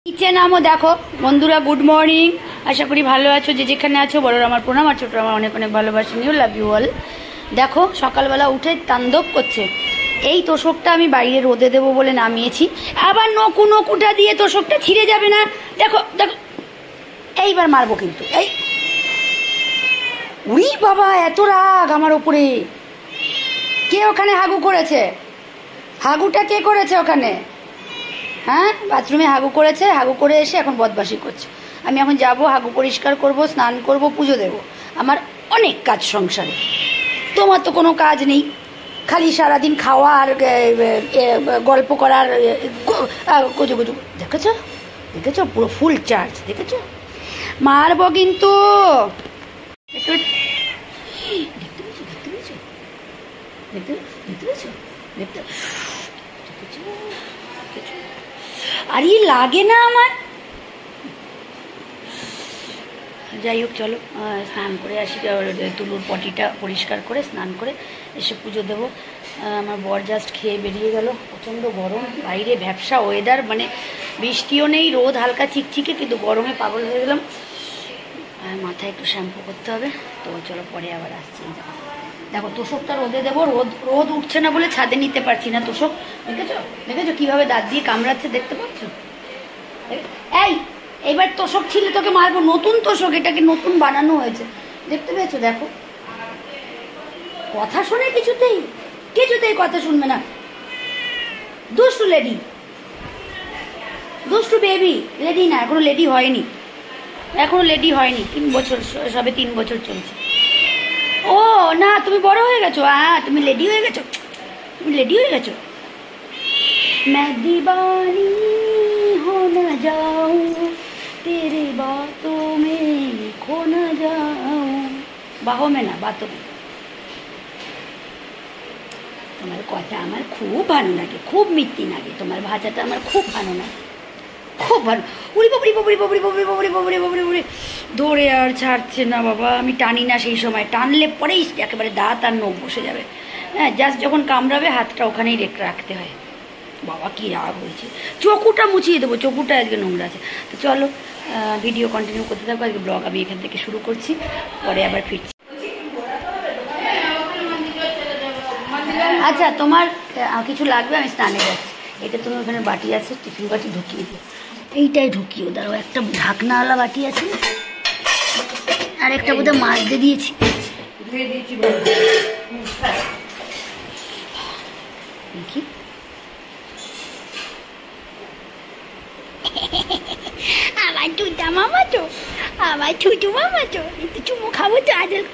নিচে নামো। দেখো বন্ধুরা, গুড মর্নিং। আশা করি ভালো আছো, যে যেখানে আছো। বড়রা আমার প্রণাম, আর ছোটরা আমার অনেক অনেক ভালোবাসি। New love you all. দেখো সকালবেলা উঠে তাণ্ডব করছে। এই তোষকটা আমি বাইরে রোদে দেবো বলে নামিয়েছি, আবার নকুটা দিয়ে তোষকটা ছিঁড়ে যাবে না। দেখো দেখো, এইবার মারবো কিন্তু। এই উই বাবা, এত রাগ আমার ওপরে। কে ওখানে হাগু করেছে? হাগুটা কে করেছে ওখানে? হ্যাঁ, বাথরুমে হাগু করেছে। হাগু করে এসে এখন বদমাশি করছে। আমি এখন যাব, হাগু পরিষ্কার করব, স্নান করব, পুজো দেব। আমার অনেক কাজ সংসারে। তোমার তো কোনো কাজ নেই, খালি সারাদিন খাওয়া আর গল্প করার কুজু কুজু। দেখেছো দেখেছো, পুরো ফুল চার্জ। দেখেছো? মারবো কিন্তু। আরে লাগে না আমার। যাই হোক, চলো স্নান করে আসি। তুলুর পটিটা পরিষ্কার করে স্নান করে এসে পুজো দেবো। আমার বর জাস্ট খেয়ে বেরিয়ে গেল। প্রচণ্ড গরম বাইরে, ভ্যাপসা ওয়েদার, মানে বৃষ্টিও নেই, রোদ হালকা চিকচিকে, কিন্তু গরমে পাগল হয়ে গেলাম। মাথায় একটু শ্যাম্পু করতে হবে। তো চলো পরে আবার আসছি। দেখো তোষকটা রোদে দেবো, রোদ উঠছে না বলে ছাদে নিতে পারছি না তোষক। দেখেছো দেখেছো কিভাবে দাঁত দিয়ে কামড়াচ্ছে, দেখতে পাচ্ছ? এই এইবার তোষক ছিল তোকে মারবো। নতুন তোষক, এটাকে নতুন বানানো হয়েছে, দেখতে পেয়েছো? দেখো, কথা শোনে কিছুতেই কিছুতেই কথা শুনবে না। দুষ্টু লেডি, দুষ্টু বেবি। লেডি না, এখনো লেডি হয়নি, এখনো লেডি হয়নি। 3 বছর, সবে 3 বছর চলছে। ও না, তুমি বড় হয়ে গেছো। হ্যাঁ, তুমি লেডি হয়ে গেছো, তুমি লেডি হয়ে গেছো। मैं दीवानी हो न जाऊं, तेरे बातों में खो न जाऊं। बाहों में ना, बातों में। তোমার কথা আমার খুব ভালো লাগে, খুব মিষ্টি লাগে। তোমার ভাষাটা আমার খুব ভালো লাগে, খুব ভালো। উড়ি বাবরি বাবরি বাবরি বাবরি বাবরি বাবরি বাবরি বাবরি, দৌড়ে আর ছাড়ছে না বাবা। আমি টানি না, সেই সময় টানলে পরেই একেবারে দাঁত আর নখ বসে যাবে। হ্যাঁ, জাস্ট যখন কামড়াবে হাতটা ওখানেই রাখতে হয়। বাবা কি রাগ হয়েছে। চকুটা মুছিয়ে দেবো, চকুটা আজকে নোংরা আছে। তো চলো ভিডিও কন্টিনিউ করতে থাকবো। আজকে ব্লগ আমি এখান থেকে শুরু করছি, পরে আবার ফিরছি। আচ্ছা, তোমার কিছু লাগবে? আমি স্নানে যাচ্ছি। এটা তুমি ওখানে বাটি আছে, টিফিন বাটি ঢুকিয়ে দিও। এইটাই ঢুকিও, দাঁড়াও। একটা ঢাকনাওয়ালা বাটি আছে, আর একটা বোধহয় মাছ দিয়ে দিয়েছি। দেখি, আমার টুটা মামা তো, আমার ছুটু মামা তো, একটু চুমু খাবো তো আদর।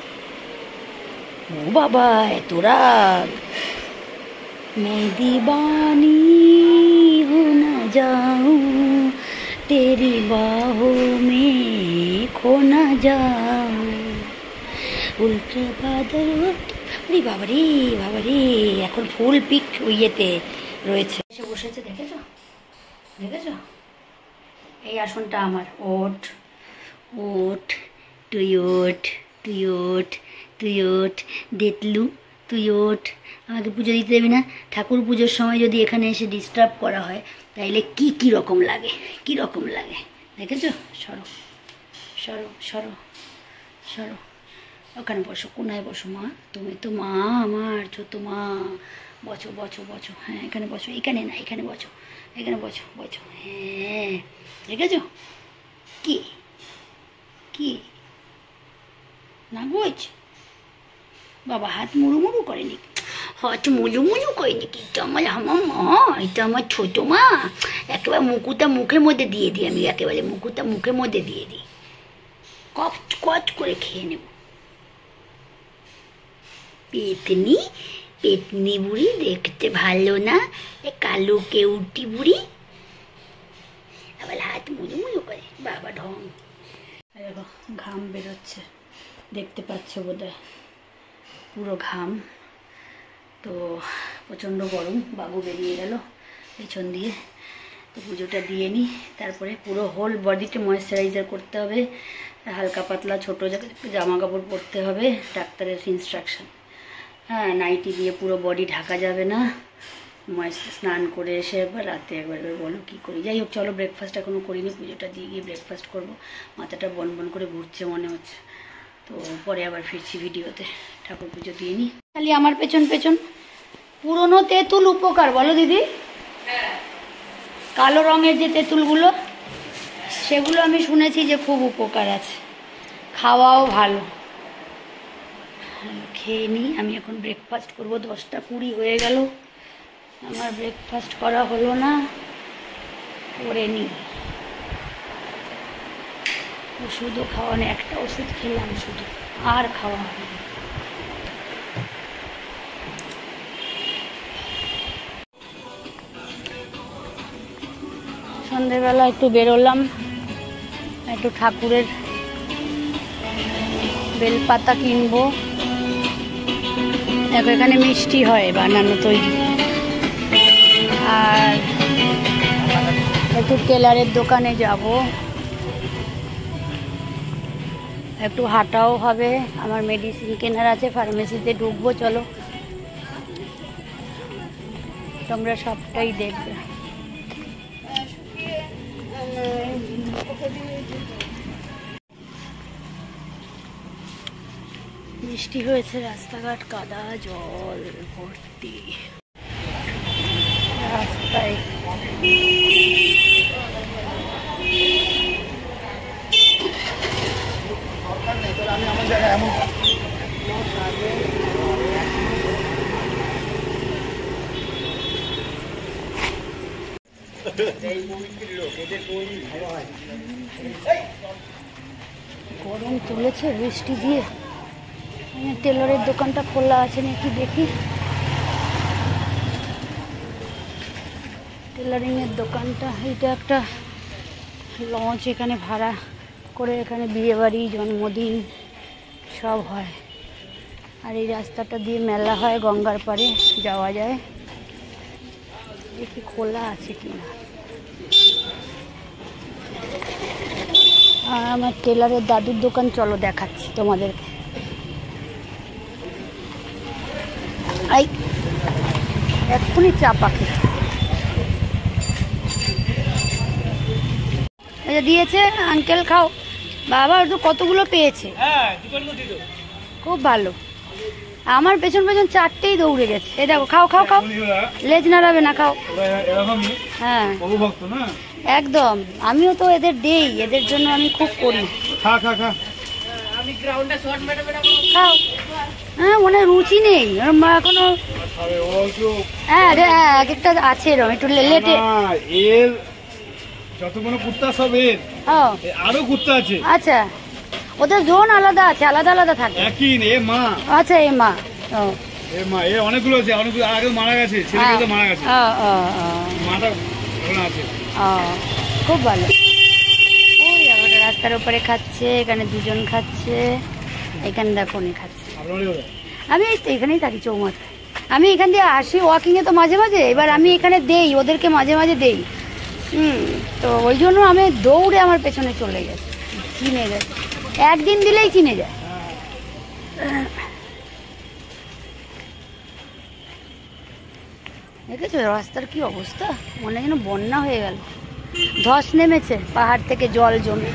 ও বাবা, এত রাগ। मैं दीवानी हो न जाऊं, तेरी बाहों में खो न जाऊं, उल्टे बादल। বাবারে বাবারে, এখন ফুল পিক ইয়েতে রয়েছে, এসে বসেছে। দেখেছো দেখেছো? এই আসনটা আমার। ওঠ ওঠ, তুই ওঠ, তুই ওঠ, তুই ওঠ। দেখলু, তুই ওঠ। আমাকে পুজো দিতে দেবি না? ঠাকুর পুজোর সময় যদি এখানে এসে ডিস্টার্ব করা হয়, তাইলে কি রকম লাগে, কি রকম লাগে। দেখেছো? সরো সরো সরো সরো, ওখানে বসো, কোনায় বসো মা। তুমি তো মা, আমার ছোট মা। বসো বসো বসো। হ্যাঁ, এখানে বসো। এখানে না, এখানে বসো, এখানে বসো বসো। হ্যাঁ, দেখেছো? কি কি না বলছে বাবা? হাত মুড়ু মুড়ু করেনি, হাত মুলু মুলু করেনি। কিন্তু আমার মা, এটা আমার ছোট মা। একেবারে মুকুটা মুখের মধ্যে দিয়ে দিই আমি, একেবারে মুকুটা মুখের মধ্যে দিয়ে দিই, কচ কচ করে খেয়ে নেব। পেতনি, পেতনি বুড়ি, দেখতে ভালো না, এ কালো কেউটি বুড়ি, আবার হাত মুলু মুলু করে। বাবা ঢং। দেখো, ঘাম বেরোচ্ছে, দেখতে পাচ্ছ বোধহয়, পুরো ঘাম। তো প্রচণ্ড গরম। বাবু বেরিয়ে গেল পেছন দিয়ে। তো পুজোটা দিয়ে নিই, তারপরে পুরো হোল বডিতে ময়েশ্চারাইজার করতে হবে। হালকা পাতলা ছোটো জামা কাপড় পরতে হবে, ডাক্তারের ইনস্ট্রাকশন। হ্যাঁ, নাইটি দিয়ে পুরো বডি ঢাকা যাবে না, স্নান করে এসে একবার রাতে একবার বলো কী করি। যাই হোক চলো, ব্রেকফাস্ট এখনও করিনি, পুজোটা দিয়ে গিয়ে ব্রেকফাস্ট করবো। মাথাটা বন বন করে ঘুরছে মনে হচ্ছে, তো পরে আবার ফিরছি ভিডিওতে। ঠাকুর পুজো দিয়ে নিই। খালি আমার পেছন পেছন পুরনো তেঁতুল উপকার বলো দিদি? কালো রঙের যে তেঁতুলগুলো, সেগুলো আমি শুনেছি যে খুব উপকার আছে, খাওয়াও ভালো। খেয়ে নিই, আমি এখন ব্রেকফাস্ট করবো। 10টা 20 হয়ে গেল, আমার ব্রেকফাস্ট করা হলো না, করে নিই। ওষুধও খাওয়ানো, একটা ওষুধ খেলাম শুধু, আর খাওয়া হয়নি। সন্ধেবেলা একটু বেরোলাম, একটু ঠাকুরের বেলপাতা কিনবো। দেখো এখানে মিষ্টি হয় বানানো তৈরি, আর একটু টেলারের দোকানে যাব, একটু হাঁটাও হবে, আমার মেডিসিন কেনার আছে, ফার্মেসিতে ঢুকবো। চলো তোমরা সবটাই দেখবে। বৃষ্টি হয়েছে, রাস্তাঘাট কাদা জল ভর্তি রাস্তায়। গরম তুলেছে বৃষ্টি দিয়ে। টেলারের দোকানটা খোলা আছে নাকি দেখি। টেলারিংয়ের দোকানটা, এটা একটা লঞ্চ, এখানে ভাড়া করে এখানে বিয়েবাড়ি জন্মদিন সব হয়। আর এই রাস্তাটা দিয়ে মেলা হয়, গঙ্গার পাড়ে যাওয়া যায়। দেখি খোলা আছে কিনা। আর আমার টেলারের দাদুর দোকান, চলো দেখাচ্ছি তোমাদেরকে। এই এক্ষুনি চা পাখি দিয়েছে, আঙ্কেল খাও। বাবা তো কতগুলো পেয়েছে, খুব ভালো। আমার পেছন পেছন 4টেই দৌড়ে গেছে। এই দেখো, খাও খাও খাও, লেজ নাড়াবে না, খাও। হ্যাঁ একদম, আমিও তো এদের দেই, এদের জন্য আমি খুব করি। খাও। হ্যাঁ মনে রুচি নেই এখনো। হ্যাঁ এক একটা আছে এরকম একটু লেটে। যতগুলো কুত্তা সব এর, আরো কুত্তা আছে। আচ্ছা, ওদের জোন আলাদা আছে, আলাদা আলাদা থাকে। একই এ মা। আচ্ছা এ মা, এ মা, এ অনেকগুলো আছে, অনেকগুলো আগে মারা গেছে, ছেলেগুলো তো মারা গেছে। মাটা এখন আছে। খুব ভালো। ওই ওটা রাস্তার উপরে খাচ্ছে, এখানে দুজন খাচ্ছে, এখানে দেখো উনি খাচ্ছে। আমি এই তো এখানেই থাকি চৌমাথায়। আমি এখান দিয়ে আসি ওয়াকিংয়ে তো মাঝে মাঝে, এবার আমি এখানে দেই ওদেরকে, মাঝে মাঝে দেই। তো ওই জন্য আমি দৌড়ে আমার পেছনে চলে গেছে, চিনে গেছে, একদিন দিলেই চিনে যায়। দেখেছো রাস্তার কি অবস্থা, মনে যেন বন্যা হয়ে গেল। ধস নেমেছে পাহাড় থেকে, জল জমে।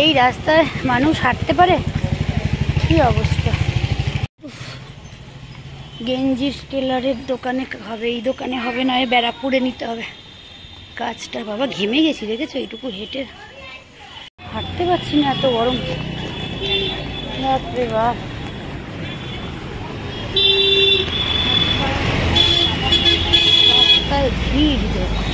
এই রাস্তায় মানুষ হাঁটতে পারে? কি অবস্থা। গেঞ্জি টেলারের দোকানে হবে, এই দোকানে হবে না, ব্যারাকপুরে নিতে হবে। কাজটা বাবা ঘেমে গেছি, দেখেছো এইটুকু হেঁটে হাঁটতে পারছি না, এত গরম। বাপরে বাপ, রাস্তায় ভিড় দেখো।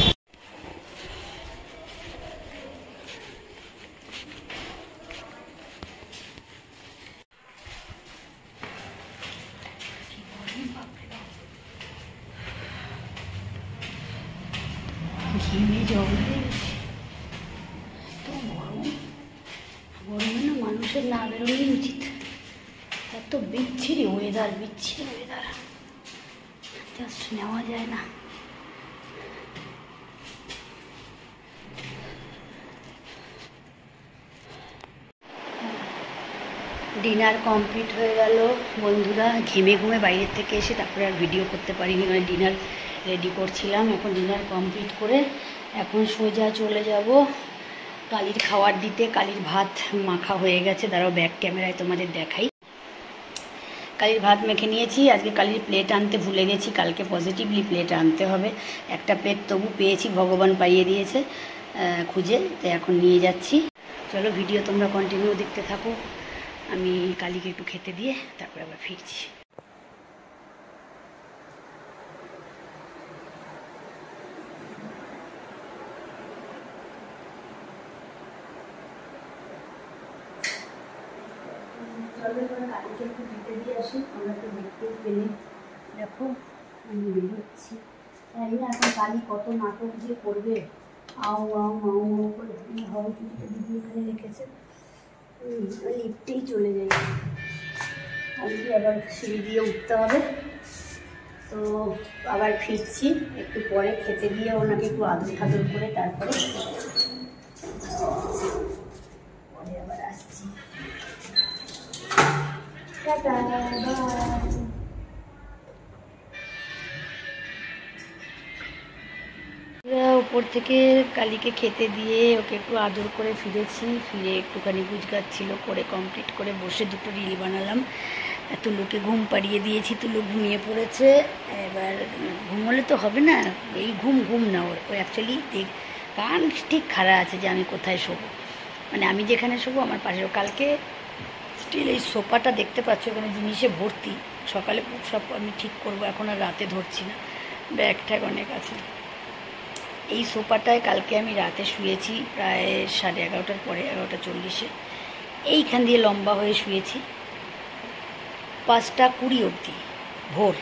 ঘেমে জল হয়ে গেছে, এত গরম। গরমে না মানুষের না বেরোলেই উচিত, এত বিচ্ছিরি ওয়েদার, বিচ্ছিরি ওয়েদার, জাস্ট নেওয়া যায় না। ডিনার কমপ্লিট হয়ে গেল বন্ধুরা। ঘেমে ঘুমে বাইরের থেকে এসে তারপরে আর ভিডিও করতে পারিনি, মানে ডিনার রেডি করছিলাম। এখন ডিনার কমপ্লিট করে এখন সোজা চলে যাব কালির খাবার দিতে। কালির ভাত মাখা হয়ে গেছে, দাঁড়াও ব্যাক ক্যামেরায় তোমাদের দেখাই। কালির ভাত মেখে নিয়েছি। আজকে কালির প্লেট আনতে ভুলে গেছি, কালকে পজিটিভলি প্লেট আনতে হবে। একটা প্লেট তবু পেয়েছি, ভগবান পাইয়ে দিয়েছে খুঁজে, তো এখন নিয়ে যাচ্ছি। চলো ভিডিও তোমরা কন্টিনিউ দেখতে থাকো, আমি কালিকে একটু খেতে দিয়ে তারপরে আবার ফিরছি। চলো এবার কালিকে একটু খেতে দিয়ে আসি। আমরা একটু দেখতে পেলে দেখো আমি বেরোচ্ছি। জানি না এখন কালি কত নাটক যে করবে, আও আও মাও মাও করে। হাওয়া কিছুটা দিদি এখানে রেখেছে, লিফটেই চলে যাই। কালকে আবার সিঁড়ি দিয়ে উঠতে হবে, তো আবার ফিরছি একটু পরে। খেতে দিয়ে ওনাকে একটু আদর খাদর করে তারপরে আবার আসছি। Tata, bye. উপর থেকে কালিকে খেতে দিয়ে ওকে একটু আদর করে ফিরেছি। ফিরে একটুখানি গুজগাছ ছিল করে কমপ্লিট করে বসে দুটো রিল বানালাম। তুলুকে ঘুম পাড়িয়ে দিয়েছি, তুলু ঘুমিয়ে পড়েছে। এবার ঘুমোলে তো হবে না, এই ঘুম না ওর অ্যাকচুয়ালি কান ঠিক খাড়া আছে যে আমি কোথায় শোবো, মানে আমি যেখানে শোবো আমার পাশেও। কালকে স্টিল এই সোফাটা দেখতে পাচ্ছ ওখানে জিনিসে ভর্তি, সকালে সব আমি ঠিক করবো, এখন আর রাতে ধরছি না, ব্যাগ ট্যাগ অনেক আছে। এই সোফাটায় কালকে আমি রাতে শুয়েছি প্রায় 11:30 পরে, 11:40। এইখান দিয়ে লম্বা হয়ে শুয়েছি 5:20 অবধি, ভোর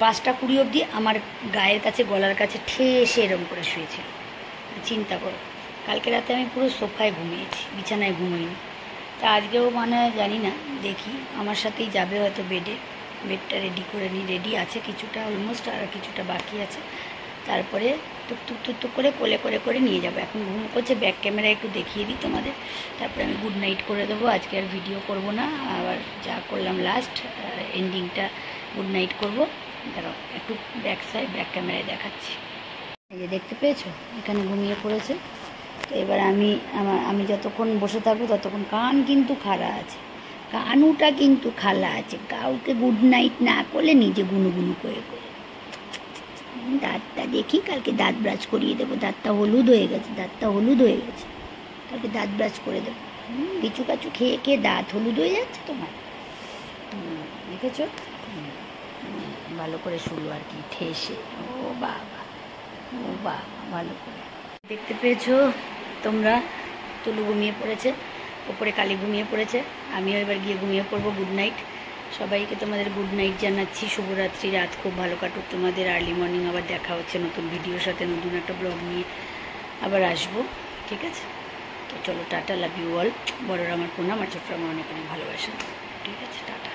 5:20 অবধি আমার গায়ের কাছে গলার কাছে ঠেসে এরম করে শুয়েছিল। চিন্তা করো, কালকে রাতে আমি পুরো সোফায় ঘুমিয়েছি, বিছানায় ঘুমোইনি। তা আজকেও মানে জানি না, দেখি আমার সাথেই যাবে হয়তো বেডে। বেডটা রেডি করে নিই, রেডি আছে কিছুটা অলমোস্ট, আর কিছুটা বাকি আছে। তারপরে টুক করে কোলে করে নিয়ে যাবো। এখন ঘুম করছে, ব্যাক ক্যামেরায় একটু দেখিয়ে দিই তোমাদের, তারপরে আমি গুড নাইট করে দেবো। আজকে আর ভিডিও করব না, আবার যা করলাম লাস্ট এন্ডিংটা গুড নাইট করবো। দাঁড়াও একটু ব্যাক ক্যামেরায় দেখাচ্ছি। এই যে দেখতে পেয়েছো, এখানে ঘুমিয়ে পড়েছে। তো এবার আমি যতক্ষণ বসে থাকবো ততক্ষণ কান কিন্তু খাড়া আছে, কানুটা কিন্তু খালা আছে। কাউকে গুড নাইট না করলে নিজে গুনুগুনু করে দাঁতটা দেখি, কালকে দাঁত ব্রাশ করিয়ে দেবো। দাঁতটা হলুদ হয়ে গেছে, কালকে দাঁত ব্রাশ করে দেবো। কিছু কাছু খেয়ে দাঁত হলুদ হয়ে যাচ্ছে তোমার, দেখেছো? ভালো করে শুলো আর কি, ঠেসে। ও বাবা ভালো করে দেখতে পেয়েছো তোমরা। তুলু ঘুমিয়ে পড়েছে, ওপরে কালি ঘুমিয়ে পড়েছে, আমিও এবার গিয়ে ঘুমিয়ে পড়বো। গুড নাইট সবাইকে, তোমাদের গুড নাইট জানাচ্ছি। শুভরাত্রি, রাত খুব ভালো কাটুক তোমাদের। আর্লি মর্নিং আবার দেখা হচ্ছে নতুন ভিডিওর সাথে, নতুন একটা ব্লগ নিয়ে আবার আসবো, ঠিক আছে? তো চলো টাটা, লাভ ইউ অল। বড়রা আমার প্রণাম, আর ছোটরা আমার অনেক অনেক ভালোবাসা, ঠিক আছে? টাটা।